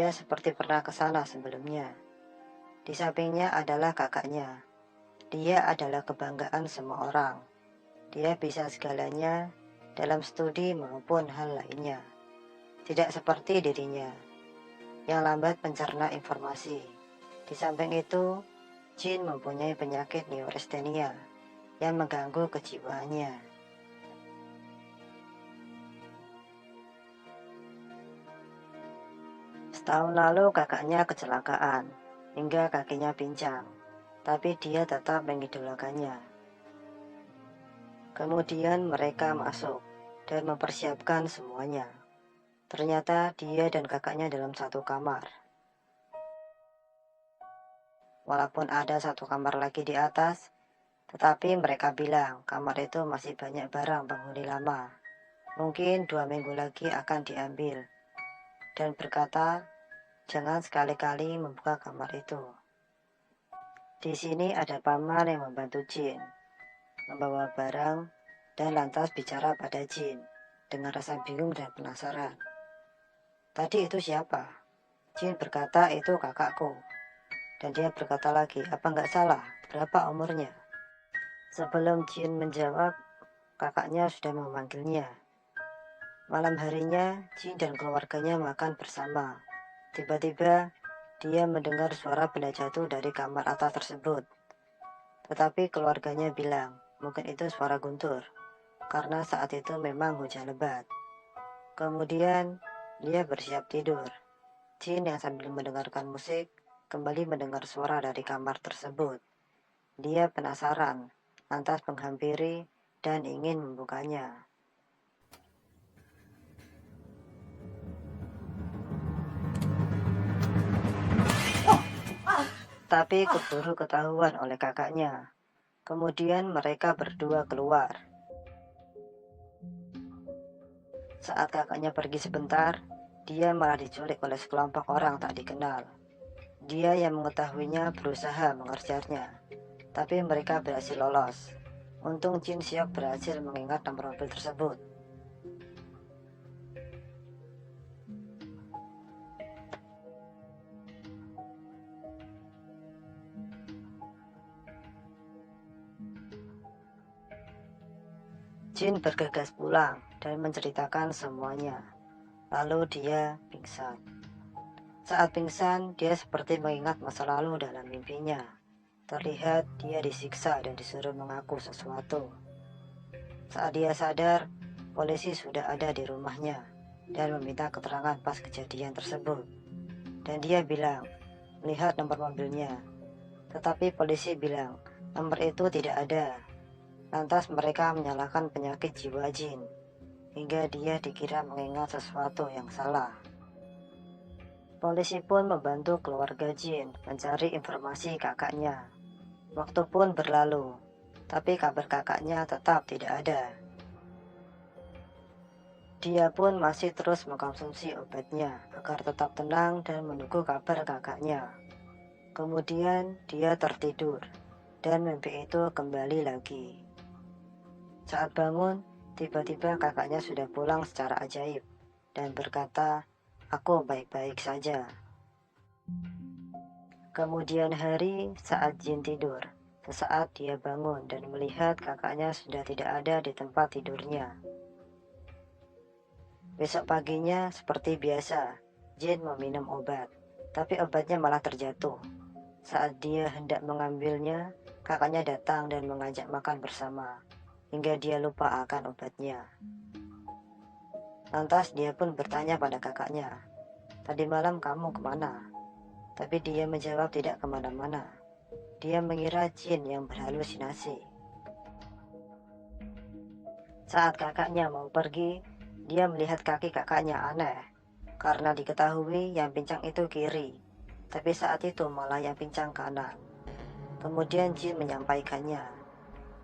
Dia seperti pernah ke sana sebelumnya. Di sampingnya adalah kakaknya. Dia adalah kebanggaan semua orang. Dia bisa segalanya dalam studi maupun hal lainnya. Tidak seperti dirinya yang lambat mencerna informasi. Di samping itu, Jin mempunyai penyakit neurastenia yang mengganggu kejiwaannya. Setahun lalu kakaknya kecelakaan hingga kakinya pincang, tapi dia tetap mengidolakannya. Kemudian mereka masuk dan mempersiapkan semuanya. Ternyata dia dan kakaknya dalam satu kamar. Walaupun ada satu kamar lagi di atas, tetapi mereka bilang kamar itu masih banyak barang penghuni lama. Mungkin 2 minggu lagi akan diambil. Dan berkata, jangan sekali-kali membuka kamar itu. Di sini ada paman yang membantu Jin, membawa barang, dan lantas bicara pada Jin dengan rasa bingung dan penasaran. Tadi itu siapa? Jin berkata itu kakakku. Dan dia berkata lagi, apa nggak salah? Berapa umurnya? Sebelum Jin menjawab, kakaknya sudah memanggilnya. Malam harinya, Jin dan keluarganya makan bersama. Tiba-tiba, dia mendengar suara benda jatuh dari kamar atas tersebut. Tetapi keluarganya bilang, mungkin itu suara guntur, karena saat itu memang hujan lebat. Kemudian, dia bersiap tidur. Jin yang sambil mendengarkan musik, kembali mendengar suara dari kamar tersebut. Dia penasaran, lantas menghampiri dan ingin membukanya. Tapi keburu ketahuan oleh kakaknya. Kemudian mereka berdua keluar. Saat kakaknya pergi sebentar, dia malah diculik oleh sekelompok orang tak dikenal. Dia yang mengetahuinya berusaha mengejarnya, tapi mereka berhasil lolos. Untung Jin Seok berhasil mengingat nomor mobil tersebut. Jin bergegas pulang dan menceritakan semuanya. Lalu dia pingsan. Saat pingsan, dia seperti mengingat masa lalu dalam mimpinya. Terlihat dia disiksa dan disuruh mengaku sesuatu. Saat dia sadar, polisi sudah ada di rumahnya dan meminta keterangan pas kejadian tersebut. Dan dia bilang, melihat nomor mobilnya. Tetapi polisi bilang, nomor itu tidak ada. Lantas mereka menyalahkan penyakit jiwa Jin, hingga dia dikira mengingat sesuatu yang salah. Polisi pun membantu keluarga Jin mencari informasi kakaknya. Waktu pun berlalu, tapi kabar kakaknya tetap tidak ada. Dia pun masih terus mengkonsumsi obatnya agar tetap tenang dan menunggu kabar kakaknya. Kemudian dia tertidur, dan mimpi itu kembali lagi. Saat bangun, tiba-tiba kakaknya sudah pulang secara ajaib dan berkata, aku baik-baik saja. Kemudian hari saat Jin tidur, sesaat dia bangun dan melihat kakaknya sudah tidak ada di tempat tidurnya. Besok paginya seperti biasa, Jin meminum obat, tapi obatnya malah terjatuh. Saat dia hendak mengambilnya, kakaknya datang dan mengajak makan bersama, hingga dia lupa akan obatnya. Lantas dia pun bertanya pada kakaknya, tadi malam kamu kemana? Tapi dia menjawab tidak kemana-mana. Dia mengira Jin yang berhalusinasi. Saat kakaknya mau pergi, dia melihat kaki kakaknya aneh, karena diketahui yang pincang itu kiri, tapi saat itu malah yang pincang kanan. Kemudian Jin menyampaikannya,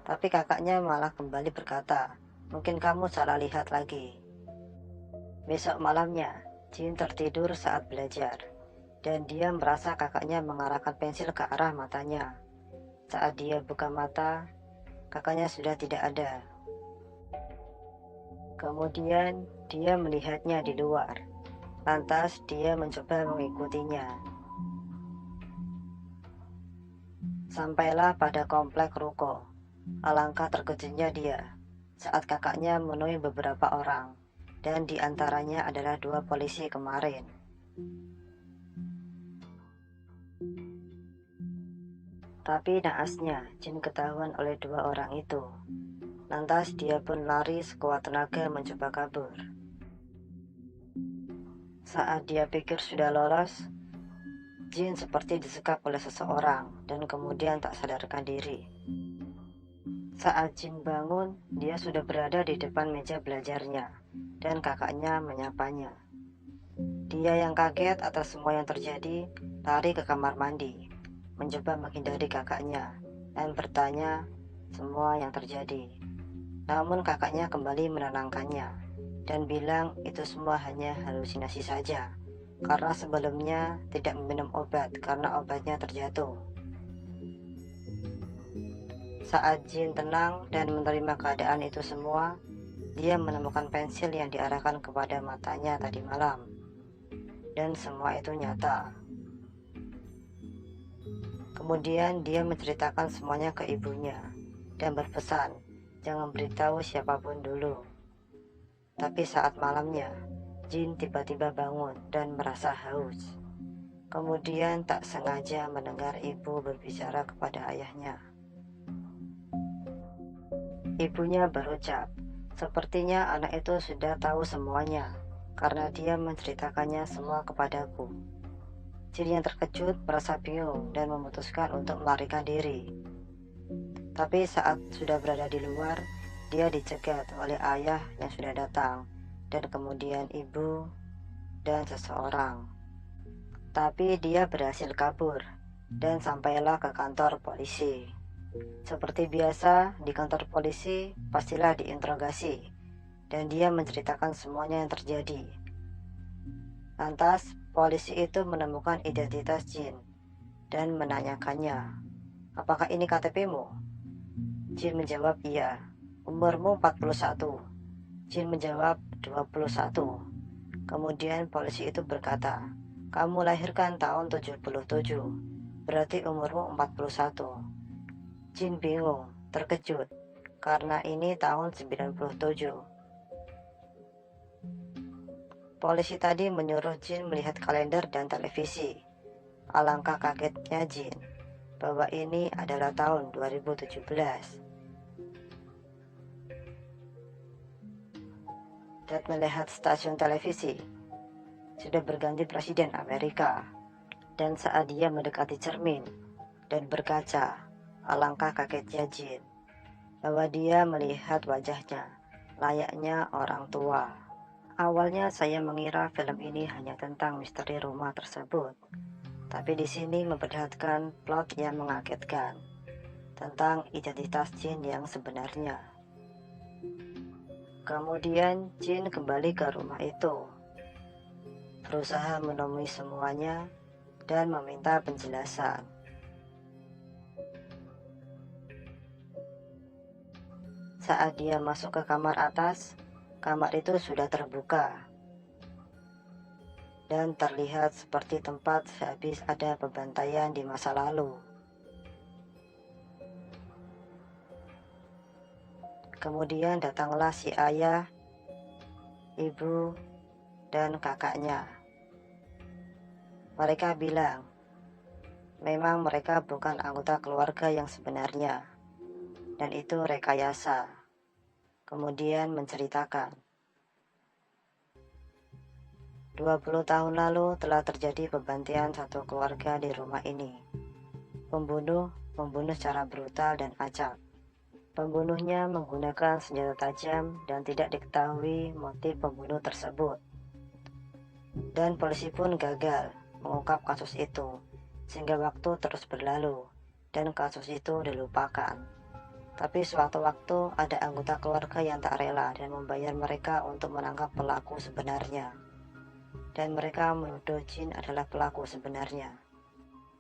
tapi kakaknya malah kembali berkata, mungkin kamu salah lihat lagi. Besok malamnya, Jin tertidur saat belajar, dan dia merasa kakaknya mengarahkan pensil ke arah matanya. Saat dia buka mata, kakaknya sudah tidak ada. Kemudian dia melihatnya di luar. Lantas dia mencoba mengikutinya. Sampailah pada komplek ruko. Alangkah terkejutnya dia saat kakaknya menemui beberapa orang, dan diantaranya adalah 2 polisi kemarin. Tapi naasnya, Jin ketahuan oleh 2 orang itu. Lantas dia pun lari sekuat tenaga mencoba kabur. Saat dia pikir sudah lolos, Jin seperti disekap oleh seseorang dan kemudian tak sadarkan diri. Saat Jin bangun, dia sudah berada di depan meja belajarnya dan kakaknya menyapanya. Dia yang kaget atas semua yang terjadi, lari ke kamar mandi, mencoba menghindari kakaknya dan bertanya semua yang terjadi. Namun kakaknya kembali menenangkannya dan bilang itu semua hanya halusinasi saja, karena sebelumnya tidak meminum obat karena obatnya terjatuh. Saat Jin tenang dan menerima keadaan itu semua, dia menemukan pensil yang diarahkan kepada matanya tadi malam. Dan semua itu nyata. Kemudian dia menceritakan semuanya ke ibunya dan berpesan jangan beritahu siapapun dulu. Tapi saat malamnya, Jin tiba-tiba bangun dan merasa haus. Kemudian tak sengaja mendengar ibu berbicara kepada ayahnya. Ibunya berucap, sepertinya anak itu sudah tahu semuanya karena dia menceritakannya semua kepadaku. Jin yang terkejut merasa bingung dan memutuskan untuk melarikan diri. Tapi saat sudah berada di luar, dia dicegat oleh ayah yang sudah datang, dan kemudian ibu dan seseorang. Tapi dia berhasil kabur dan sampailah ke kantor polisi. Seperti biasa, di kantor polisi pastilah diinterogasi, dan dia menceritakan semuanya yang terjadi. Lantas, polisi itu menemukan identitas Jin dan menanyakannya, apakah ini KTP-mu? Jin menjawab iya. Umurmu 41. Jin menjawab 21. Kemudian polisi itu berkata, kamu lahirkan tahun 77, berarti umurmu 41. Jin bingung, terkejut, karena ini tahun 97. Polisi tadi menyuruh Jin melihat kalender dan televisi. Alangkah kagetnya Jin bahwa ini adalah tahun 2017. Dan melihat stasiun televisi sudah berganti presiden Amerika. Dan saat dia mendekati cermin dan berkaca, alangkah kagetnya Jin bahwa dia melihat wajahnya layaknya orang tua. Awalnya saya mengira film ini hanya tentang misteri rumah tersebut, tapi di sini memperlihatkan plot yang mengagetkan tentang identitas Jin yang sebenarnya. Kemudian Jin kembali ke rumah itu, berusaha menemui semuanya dan meminta penjelasan. Saat dia masuk ke kamar atas, kamar itu sudah terbuka dan terlihat seperti tempat sehabis ada pembantaian di masa lalu. Kemudian datanglah si ayah, ibu, dan kakaknya. Mereka bilang, memang mereka bukan anggota keluarga yang sebenarnya, dan itu rekayasa. Kemudian menceritakan, 20 tahun lalu telah terjadi pembantaian satu keluarga di rumah ini. Pembunuh membunuh secara brutal dan acak. Pembunuhnya menggunakan senjata tajam dan tidak diketahui motif pembunuh tersebut. Dan polisi pun gagal mengungkap kasus itu, sehingga waktu terus berlalu dan kasus itu dilupakan. Tapi sewaktu-waktu ada anggota keluarga yang tak rela dan membayar mereka untuk menangkap pelaku sebenarnya. Dan mereka menuduh Jin adalah pelaku sebenarnya.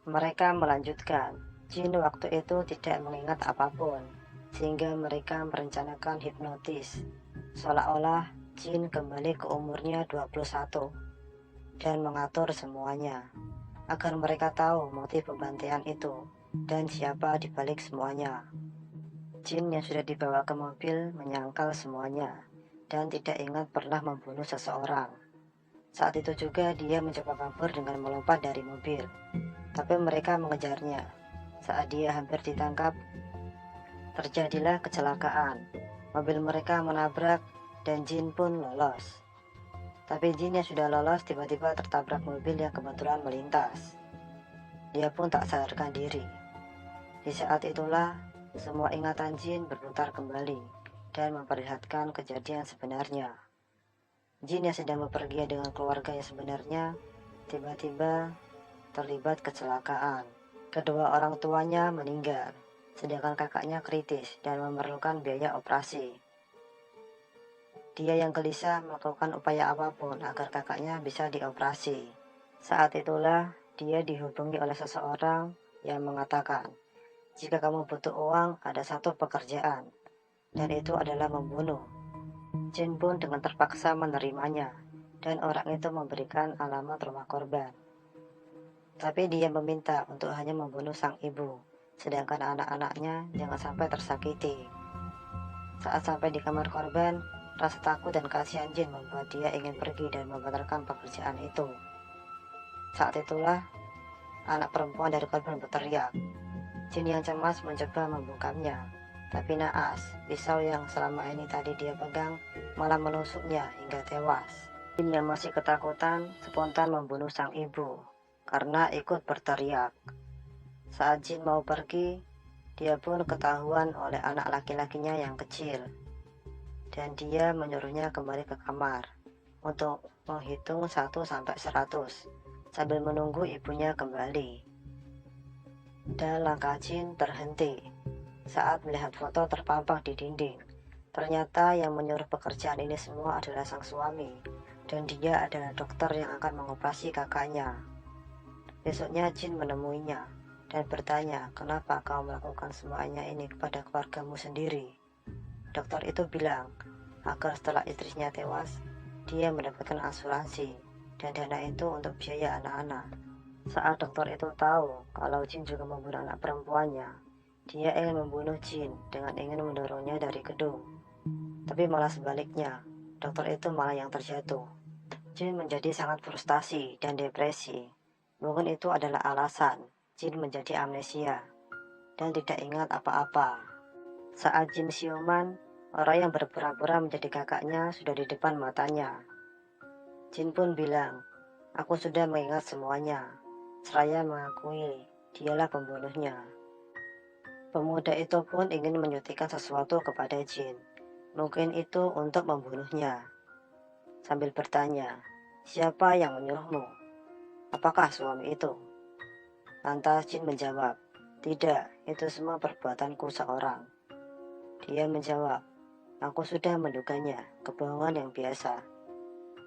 Mereka melanjutkan, Jin waktu itu tidak mengingat apapun, sehingga mereka merencanakan hipnotis, seolah-olah Jin kembali ke umurnya 21. dan mengatur semuanya, agar mereka tahu motif pembantaian itu dan siapa di balik semuanya. Jin yang sudah dibawa ke mobil menyangkal semuanya dan tidak ingat pernah membunuh seseorang. Saat itu juga dia mencoba kabur dengan melompat dari mobil, tapi mereka mengejarnya. Saat dia hampir ditangkap, terjadilah kecelakaan. Mobil mereka menabrak dan Jin pun lolos. Tapi Jin yang sudah lolos tiba-tiba tertabrak mobil yang kebetulan melintas. Dia pun tak sadarkan diri. Di saat itulah semua ingatan Jin berputar kembali dan memperlihatkan kejadian sebenarnya. Jin yang sedang bepergian dengan keluarga yang sebenarnya tiba-tiba terlibat kecelakaan. Kedua orang tuanya meninggal, sedangkan kakaknya kritis dan memerlukan biaya operasi. Dia yang gelisah melakukan upaya apapun agar kakaknya bisa dioperasi. Saat itulah dia dihubungi oleh seseorang yang mengatakan, jika kamu butuh uang, ada satu pekerjaan, dan itu adalah membunuh. Jin pun dengan terpaksa menerimanya, dan orang itu memberikan alamat rumah korban. Tapi dia meminta untuk hanya membunuh sang ibu, sedangkan anak-anaknya jangan sampai tersakiti. Saat sampai di kamar korban, rasa takut dan kasihan Jin membuat dia ingin pergi dan membatalkan pekerjaan itu. Saat itulah anak perempuan dari korban berteriak. Jin yang cemas mencoba membungkamnya, tapi naas, pisau yang selama ini tadi dia pegang malah menusuknya hingga tewas. Jin yang masih ketakutan spontan membunuh sang ibu karena ikut berteriak. Saat Jin mau pergi, dia pun ketahuan oleh anak laki-lakinya yang kecil, dan dia menyuruhnya kembali ke kamar untuk menghitung 1-100 sambil menunggu ibunya kembali. Dan langkah Jin terhenti saat melihat foto terpampang di dinding. Ternyata yang menyuruh pekerjaan ini semua adalah sang suami, dan dia adalah dokter yang akan mengoperasi kakaknya. Besoknya Jin menemuinya dan bertanya, kenapa kau melakukan semuanya ini kepada keluargamu sendiri? Dokter itu bilang, agar setelah istrinya tewas, dia mendapatkan asuransi, dan dana itu untuk biaya anak-anak. Saat dokter itu tahu kalau Jin juga membunuh anak perempuannya, dia ingin membunuh Jin dengan ingin mendorongnya dari gedung. Tapi malah sebaliknya, dokter itu malah yang terjatuh. Jin menjadi sangat frustasi dan depresi. Mungkin itu adalah alasan Jin menjadi amnesia dan tidak ingat apa-apa. Saat Jin siuman, orang yang berpura-pura menjadi kakaknya sudah di depan matanya. Jin pun bilang, aku sudah mengingat semuanya. Seraya mengakui dialah pembunuhnya. Pemuda itu pun ingin menyuntikkan sesuatu kepada Jin. Mungkin itu untuk membunuhnya. Sambil bertanya, siapa yang menyuruhmu? Apakah suami itu? Lantas Jin menjawab, tidak, itu semua perbuatanku seorang. Dia menjawab, aku sudah menduganya, kebohongan yang biasa.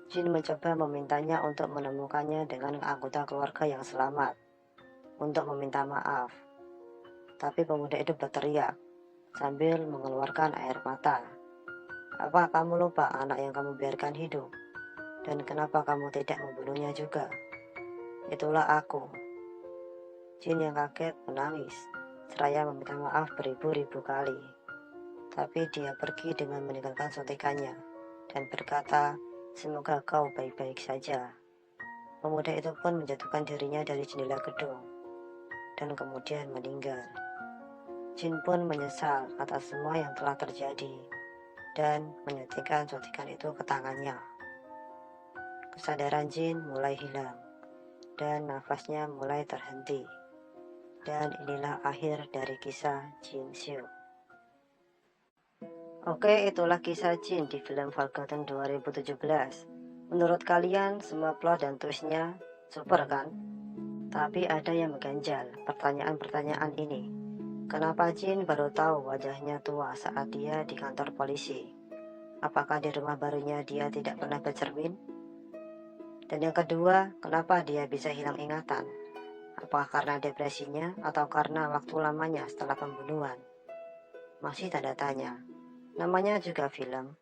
Jin mencoba memintanya untuk menemukannya dengan anggota keluarga yang selamat, untuk meminta maaf. Tapi pemuda itu berteriak, sambil mengeluarkan air mata. Apa kamu lupa anak yang kamu biarkan hidup? Dan kenapa kamu tidak membunuhnya juga? Itulah aku. Jin yang kaget menangis, seraya meminta maaf beribu-ribu kali. Tapi dia pergi dengan meninggalkan suntikannya, dan berkata, semoga kau baik-baik saja. Pemuda itu pun menjatuhkan dirinya dari jendela gedung, dan kemudian meninggal. Jin pun menyesal atas semua yang telah terjadi, dan menyuntikkan suntikan itu ke tangannya. Kesadaran Jin mulai hilang, dan nafasnya mulai terhenti. Dan inilah akhir dari kisah Jin Xiu. Oke, itulah kisah Jin di film Forgotten 2017. Menurut kalian, semua plot dan twistnya super kan? Tapi ada yang mengganjal pertanyaan-pertanyaan ini. Kenapa Jin baru tahu wajahnya tua saat dia di kantor polisi? Apakah di rumah barunya dia tidak pernah bercermin? Dan yang kedua, kenapa dia bisa hilang ingatan? Apakah karena depresinya atau karena waktu lamanya setelah pembunuhan? Masih tanda tanya. Namanya juga film,